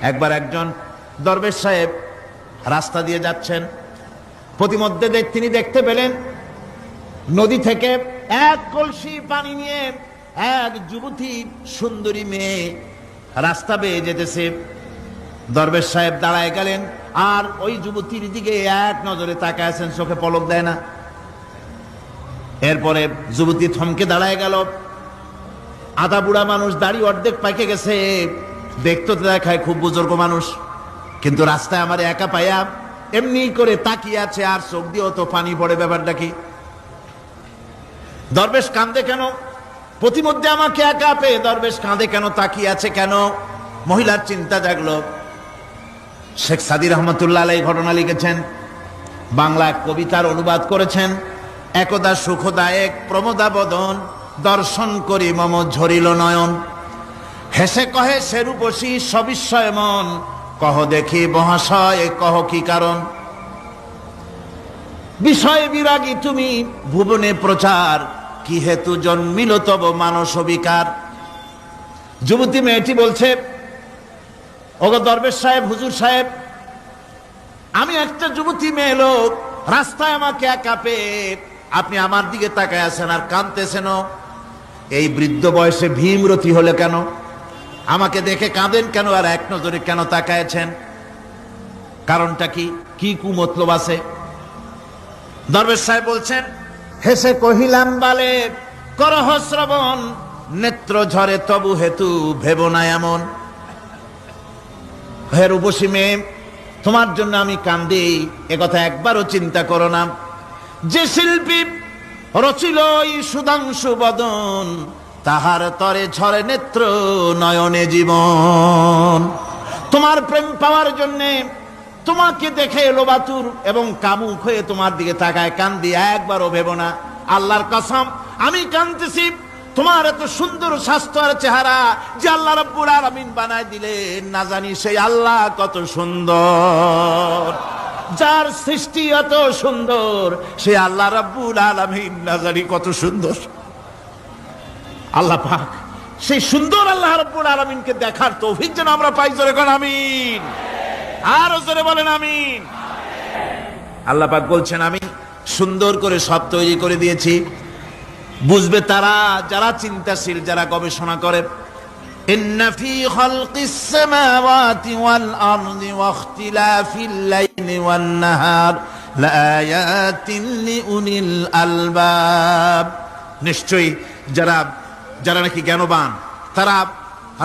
একবার একজন দরবেশ সাহেব রাস্তা দিয়ে যাচ্ছেন, প্রতিমধ্যে তিনি দেখতে পেলেন নদী থেকে এক কলসি পানি নিয়ে এক যুবতী সুন্দরী মেয়ে রাস্তা বেয়ে যেতেছে। দরবেশ সাহেব দাঁড়ায় গেলেন আর ওই যুবতীর দিকে এক নজরে তাকায় আছেন, চোখে পলক দেয় না। এরপরে যুবতী থমকে দাঁড়ায় গেল। আধা বুড়া মানুষ, দাড়ি অর্ধেক পাইকে গেছে, দেখতে দেখায় খুব বুজুর্গ মানুষ, কিন্তু রাস্তায় আমার একা পাইয়া এমনি করে তাকিয়ে আছে আর চোখ দিয়েও তো পানি পড়ে। ব্যাপারটা কি? দরবেশ কাঁদে কেন? প্রতিমধ্যে আমাকে একা পেয়ে দরবেশ কাঁদে কেন, তাকিয়ে আছে কেন? মহিলার চিন্তা জাগলো। শেখ সাদী রহমতুল্লাহ আলাইহি ঘটনা লিখেছেন, বাংলা কবিতার অনুবাদ করেছেন। একদা সুখদায়ক প্রমোদা বদন, দর্শন করি মম ঝরিল নয়ন। হেসে কহে সে রূপসী সবিস্ময় মন, কহ দেখি মহাশয় কহ কি কারণ। বিষয় বিরাগী তুমি ভুবনে প্রচার, কি হেতু জন্মিল তব মানস বিকার। যুবতী মেয়েটি বলছে, ওগো দরবেশ সাহেব, হুজুর সাহেব, আমি একটা যুবতী মেয়ে লোক, রাস্তায় আমাকে একা পেয়ে আপনি আমার দিকে তাকায় আছেন আর কাঁদতেছেন। এই বৃদ্ধ বয়সে ভীমরতি হলে কেন? আমাকে দেখে কাঁদেন কেন আর এক নজরে কেন তাকায়ছেন? কারণটা কি? কি কুমতলব আছে? দরবেশ সাহেব বলছেন, হেসে কহিলাম বালে করহ শ্রবণ, নেত্র ঝরে তবু হেতু ভেব না এমন। হে রূপসী মেয়ে, তোমার জন্য আমি কান্দি, একথা একবারও চিন্তা করো না। যে শিল্পী রচিল এই সুধাংশু বদন, তাহার তরে ঝরে নেত্র নয়নে জীবন। তোমার প্রেম পাওয়ার জন্যে তোমাকে দেখে লোবাতুর এবং কামুক হয়ে তোমার দিকে তাকায় কান্দি, একবারও ভেব না। আল্লাহর কসম, আমি কাঁদতেছি তোমার এত সুন্দর স্বাস্থ্য আর চেহারা যে আল্লাহ রাব্বুল আলামিন বানায় দিলেন, না জানি সেই আল্লাহ কত সুন্দর। যার সৃষ্টি এত সুন্দর সে আল্লাহ রাব্বুল আলামিন না জানি কত সুন্দর। আল্লাহ পাক সেই সুন্দর আল্লাহ রাব্বুল আলামিনকে দেখার তৌফিক যেন আমরা পাই। জোরে কোন আমিন, আরো জোরে বলেন আমিন। আল্লাহ পাক বলছেন, আমি সুন্দর করে সব তৈরি করে দিয়েছি। বুঝবে তারা যারা চিন্তাশীল, যারা গবেষণা করে। ইন্না ফি খালকিস সামাওয়াতি ওয়াল আরদি ওয়া ইখতিলাফিল লাইলি ওয়ান নাহার লাআয়াতিন লিউলিল আলবাব। নিশ্চয়ই যারা নাকি জ্ঞানবান, তারা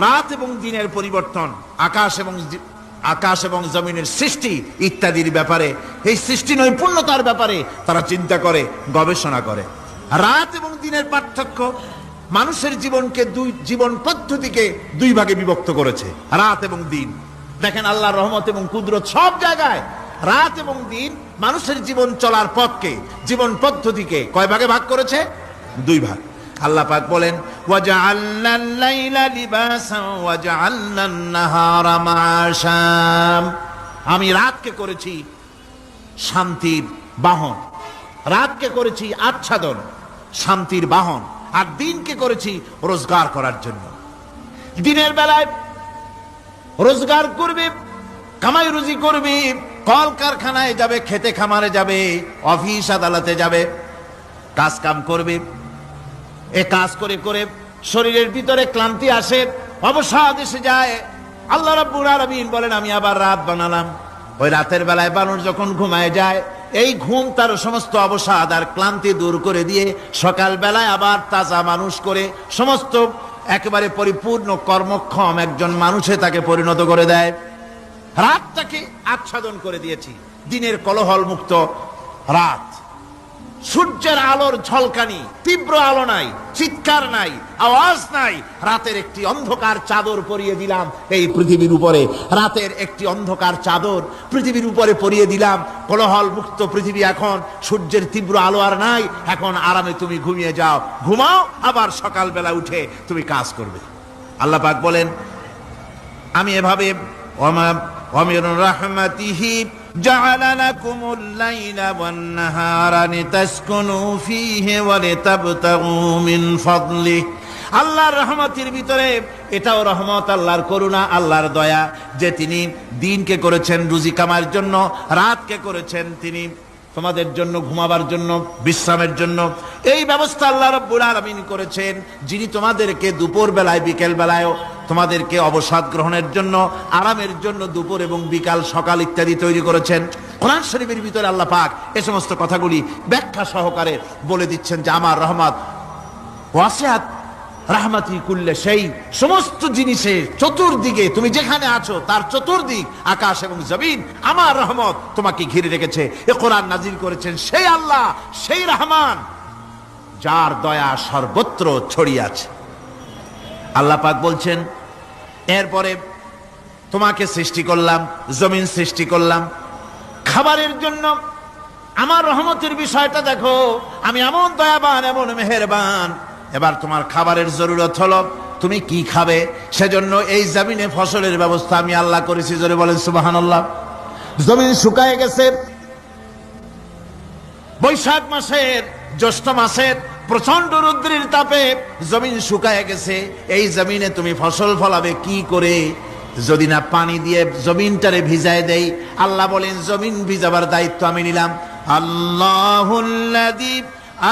রাত এবং দিনের পরিবর্তন, আকাশ এবং জমিনের সৃষ্টি ইত্যাদির ব্যাপারে, এই সৃষ্টি নৈপুণ্যতার ব্যাপারে তারা চিন্তা করে, গবেষণা করে। রাত এবং দিনের পার্থক্য মানুষের জীবনকে জীবন পদ্ধতিকে দুই ভাগে বিভক্ত করেছে, রাত এবং দিন। দেখেন আল্লাহর রহমত এবং কুদরত সব জায়গায় রাত এবং দিন মানুষের জীবন চলার পথকে, জীবন পদ্ধতিকে কয় ভাগে ভাগ করেছে? দুই ভাগ। আল্লাহ পাক বলেন, ওয়াজআলনাল লাইলা লিবাসান ওয়াজআলনান নাহারা মাআশা। আমি রাতকে করেছি শান্তির বাহন, রাতকে করেছি আচ্ছাদন, শান্তির বাহন, আর দিনকে করেছি রোজগার করার জন্য। দিনের বেলায় রোজগার করবে, কামাই রুজি করবে, কল কারখানায় যাবে, খেতে খামারে যাবে, অফিস আদালতে যাবে, কাজ কাম করবে। এ কাজ করে করে শরীরের ভিতরে ক্লান্তি আসে, অবসাদ এসে যায়। আল্লাহ রাব্বুল আলামিন বলেন, আমি আবার রাত বানালাম। ওই রাতের বেলায় মানুষ যখন ঘুমায় যায়, এই ঘুম তার সমস্ত অবসাদ আর ক্লান্তি দূর করে দিয়ে সকাল বেলায় আবার তাজা মানুষ করে সমস্ত একেবারে পরিপূর্ণ কর্মক্ষম একজন মানুষে তাকে পরিণত করে দেয়। রাতটাকে আচ্ছাদন করে দিয়েছি, দিনের কোলাহল মুক্ত রাত। সূর্যের আলোর ঝলকানি, তীব্র আলো নাই, চিৎকার নাই, আওয়াজ নাই। রাতের একটি অন্ধকার চাদর পরিয়ে দিলাম এই পৃথিবীর উপরে, রাতের একটি অন্ধকার চাদর পৃথিবীর উপরে পরিয়ে দিলাম। কোলাহল মুক্ত পৃথিবী এখন, সূর্যের তীব্র আলো আর নাই। এখন আরামে তুমি ঘুমিয়ে যাও, ঘুমাও, আবার সকালবেলা উঠে তুমি কাজ করবে। আল্লাহ পাক বলেন, আমি এভাবে ওয়ামির রাহমাতিহি জাআলা লাকুমুল লাইলা ওয়ান নাহারা লিতাসকুনু ফীহি ওয়া লিতাবতাগু মিন ফাদলিহি। আল্লাহর রহমতের ভিতরে এটাও রহমত, আল্লাহর করুণা, আল্লাহর দয়া, যে তিনি দিনকে করেছেন রুজি কামার জন্য, রাতকে করেছেন তিনি তোমাদের জন্য ঘুমাবার জন্য, বিশ্রামের জন্য। এই ব্যবস্থা আল্লাহ রাব্বুল আলামিন করেছেন, যিনি তোমাদেরকে দুপুর বেলায় বিকেল বেলায় তোমাদেরকে অবসাদ গ্রহণের জন্য, আরামের জন্য দুপুর এবং বিকাল সকাল ইত্যাদি তৈরি করেছেন। কোরআন শরীফের ভিতরে আল্লাহ পাক এই সমস্ত কথাগুলি ব্যাখ্যা সহকারে বলে দিচ্ছেন যে আমার রহমত ওয়াসিআত রাহমাতি কুল্লে, সেই সমস্ত জিনিসের চতুর্দিকে তুমি যেখানে আছো তার চতুর্দিক আকাশ এবং জমিন আমার রহমত তোমাকে ঘিরে রেখেছে। এ কোরআন নাজিল করেছেন সেই আল্লাহ, সেই রহমান, যার দয়া সর্বত্র ছড়িয়ে আছে। আল্লাহ পাক বলছেন এরপরে তোমাকে সৃষ্টি করলাম, জমিন সৃষ্টি করলাম খাবারের জন্য। আমার রহমতের বিষয়টা দেখো, আমি এমন দয়াবান, এমন মেহেরবান। এবার তোমার খাবারের জরুরত হলো তুমি কি খাবে, সেজন্য এই জমিনে ফসলের ব্যবস্থা আমি আল্লাহ করেছি। জোরে বলেন সুবহানাল্লাহ। জমিন শুকায় গেছে, বৈশাখ মাসের জ্যৈষ্ঠ মাসের প্রচন্ড রৌদ্রের তাপে জমিন শুকায় গেছে। এই জমিনে তুমি ফসল ফলাবে কি করে, যদি না পানি দিয়ে জমিনটারে ভিজায় দেই। আল্লাহ বলেন জমিন ভিজাবার দায়িত্ব আমি নিলাম। আল্লাহুল্লাযী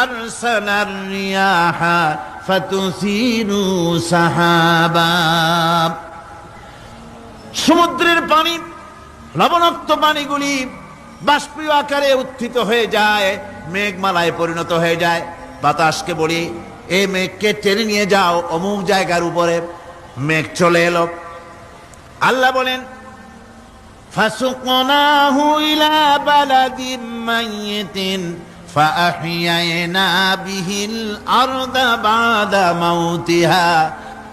আরসালার রিয়াহা ফাতুসিরু সাহাবা। সমুদ্রের পানি, লবণাক্ত পানিগুলি বাষ্পীয় আকারে উত্থিত হয়ে যায়, মেঘমালায় পরিণত হয়ে যায়। বাতাসকে বলি এই মেঘকে টেনে নিয়ে যাও অমুক জায়গার উপরে, মেঘ চলে এলো। আল্লাহ বলেন ফাসুকনাহু ইলা বালাদিন মাইয়িতিন ফাআহইয়ানা বিহিল আরদা বাদা মাউতিহা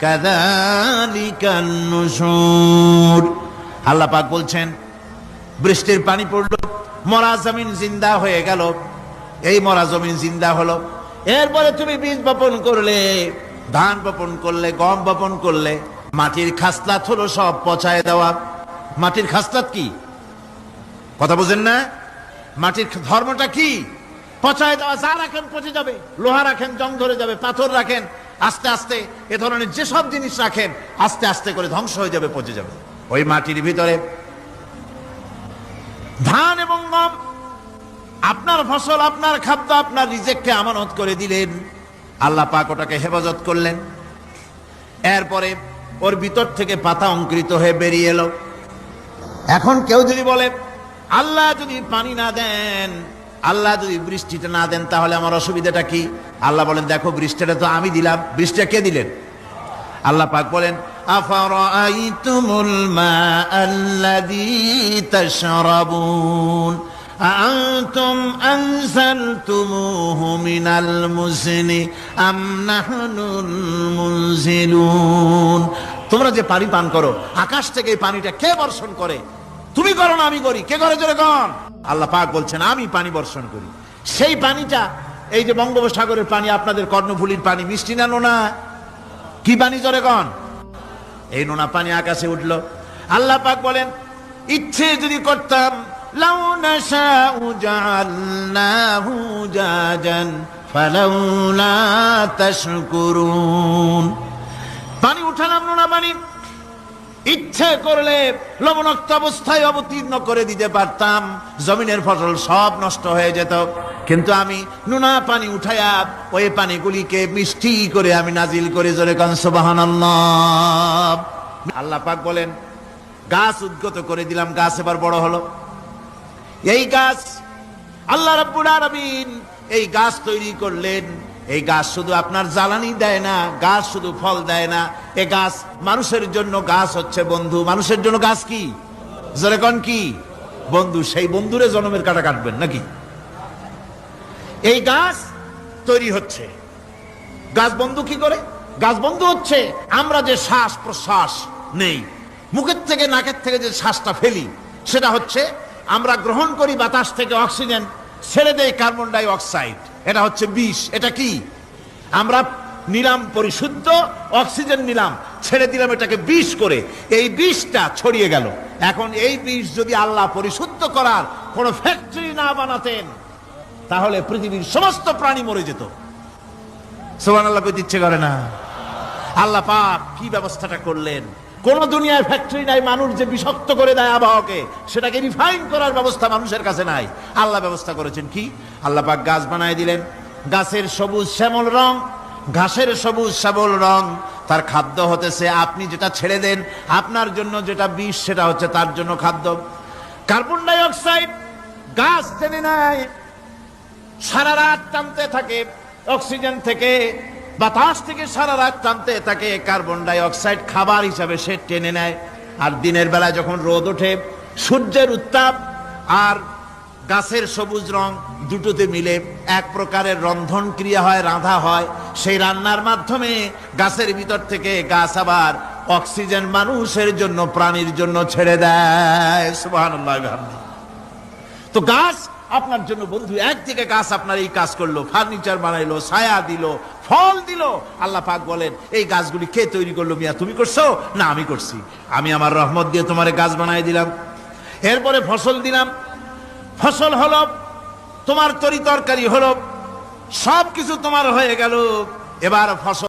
কাযালিকান নুশুর। আল্লাহ পাক বলছেন বৃষ্টির পানি পড়লো, মরা জমিন জিন্দা হয়ে গেল। এই মরা জমিন জিন্দা হলো। এরপরে তুমি বীজ বপন করলে, ধান বপন করলে, গম বপন করলে, মাটির খাসলাত হলো সব পচায় দেওয়া। মাটির খাসলাত কি কথা বুঝেন না? মাটির ধর্মটা কি? পচায় দেওয়া। যা রাখেন পচে যাবে, লোহা রাখেন জং ধরে যাবে, পাথর রাখেন আস্তে আস্তে, এ ধরনের যেসব জিনিস রাখেন আস্তে আস্তে করে ধ্বংস হয়ে যাবে, পচে যাবে। ওই মাটির ভিতরে ধান এবং গম, আপনার ফসল, আপনার খাদ্য, আপনার রিজেককে আমানত করে দিলেন। আল্লাহ পাক ওটাকে হেফাজত করলেন। এরপরে ওর ভিতর থেকে পাতা অঙ্কুরিত হয়ে বেরিয়ে এলো। এখন কেউ যদি বলে আল্লাহ যদি পানি না দেন, আল্লাহ যদি বৃষ্টিটা না দেন, তাহলে আমার অসুবিধাটা কি? আল্লাহ বলেন দেখো বৃষ্টিটা তো আমি দিলাম। বৃষ্টিটা কে দিলেন? আল্লাহ পাক বলেন আফারাআইতুমুল মাআল্লাযী তাশরাবুন আআনতুম আনজালতুমুহু মিনাল মুজনি আম নাহনুল মুনজিলুন। তোমরা যে পানি পান করো, আকাশ থেকে এই পানিটা কে বর্ষণ করে? তুমি করো না আমি করি? কে করে জোরে কোন? আল্লাহ পাক বলছেন আমি পানি বর্ষণ করি। সেই পানিটা এই যে বঙ্গোপসাগরের পানি, আপনাদের কর্ণফুলীর পানি, মিষ্টি না নোনা? কি পানি জোরে কোন? এই নোনা পানি আকাশে উঠলো। আল্লাহ পাক বলেন ইচ্ছে যদি করতাম লাউ নাশাউ জাআলনাহু জাজান ফালাউলা তাশকুরুন। পানি উঠালাম, নোনা পানি, ইচ্ছে করলে লবণাক্ত অবস্থায় অবতীর্ণ করে দিতে পারতাম, জমিনের ফসল সব নষ্ট হয়ে যেত। কিন্তু আমি নোনা পানি উঠায়া ওই পানিগুলিকে মিষ্টি করে আমি নাজিল করে জোরে কান সুবহানাল্লাহ। আল্লাহ পাক বলেন গাছ উদ্গত করে দিলাম, গাছ এবার বড় হলো। এই গাছ আল্লাহ রাব্বুল আলামিন এই গাছ তৈরি করলেন। এই গাছ শুধু আপনার জ্বালানি দেয় না, গাছ শুধু ফল দেয় না, এই গাছ মানুষের জন্য, গাছ হচ্ছে বন্ধু। মানুষের জন্য গাছ কি জোরে কোন? কি বন্ধু। সেই বন্ধুরে জন্মের কাটা কাটবেন নাকি? এই গাছ তৈরি হচ্ছে। গাছ বন্ধু কি করে? গাছ বন্ধু হচ্ছে আমরা যে শ্বাস প্রশ্বাস নেই, মুখের থেকে নাকের থেকে যে শ্বাসটা ফেলি, সেটা হচ্ছে আমরা গ্রহণ করি বাতাস থেকে অক্সিজেন, ছেড়ে দেয় কার্বন ডাই অক্সাইড। এটা হচ্ছে বিষ। এটা কি? আমরা নিলাম পরিশুদ্ধ অক্সিজেন, নিলাম, ছেড়ে দিলাম এটাকে বিষ করে। এই বিষটা ছড়িয়ে গেল। এখন এই বিষ যদি আল্লাহ পরিশুদ্ধ করার কোন ফ্যাক্টরি না বানাতেন, তাহলে পৃথিবীর সমস্ত প্রাণী মরে যেত। সুবহানাল্লাহ কইতে ইচ্ছে করে না? আল্লাহ পাক কি ব্যবস্থাটা করলেন। কোন দুনিয়ায় ফ্যাক্টরি নাই মানুষ যে বিষাক্ত করে দেয় আবহাওয়াকে, সেটাকে রিফাইন করার ব্যবস্থা মানুষের কাছে নাই। আল্লাহ ব্যবস্থা করেছেন কি, আল্লাহ পাক গাছ বানায় দিলেন, গাছের সবুজ শ্যামল রং, ঘাসের সবুজ শ্যামল রং, তার খাদ্য হতেছে আপনি যেটা ছেড়ে দেন, আপনার জন্য যেটা বিষ সেটা হচ্ছে তার জন্য খাদ্য। কার্বন ডাই অক্সাইড গাছ টেনে নেয়, সারা রাত টানতে থাকে, অক্সিজেন থেকে বাতাস থেকে সারা রাত টানতে থাকে, কার্বন ডাই অক্সাইড খাবার হিসাবে সে টেনে নেয়। আর দিনের বেলায় যখন রোদ ওঠে, সূর্যের উত্তাপ আর গাছের সবুজ রং দুটোতে মিলে এক প্রকারের রন্ধন ক্রিয়া হয়, রাঁধা হয়। সেই রান্নার মাধ্যমে গাছের ভিতর থেকে গাছ আবার অক্সিজেন মানুষের জন্য, প্রাণীর জন্য ছেড়ে দেয়। সুবহানাল্লাহ। তো গাছ আপনার জন্য বন্ধু, একদিকে গাছ আপনার এই কাজ করলো, ফার্নিচার বানাইলো, ছায়া দিল, ফল দিল। আল্লাহ পাক বলেন এই গাছগুলি কে তৈরি করলো মিয়া, তুমি করছো না আমি করছি, আমি আমার রহমত দিয়ে তোমার গাছ বানাই দিলাম। এরপরে ফসল দিলাম, ফসল হলো, তোমার তরি তরকারি হলো, সবকিছু তোমার হয়ে গেল। এবার ফসল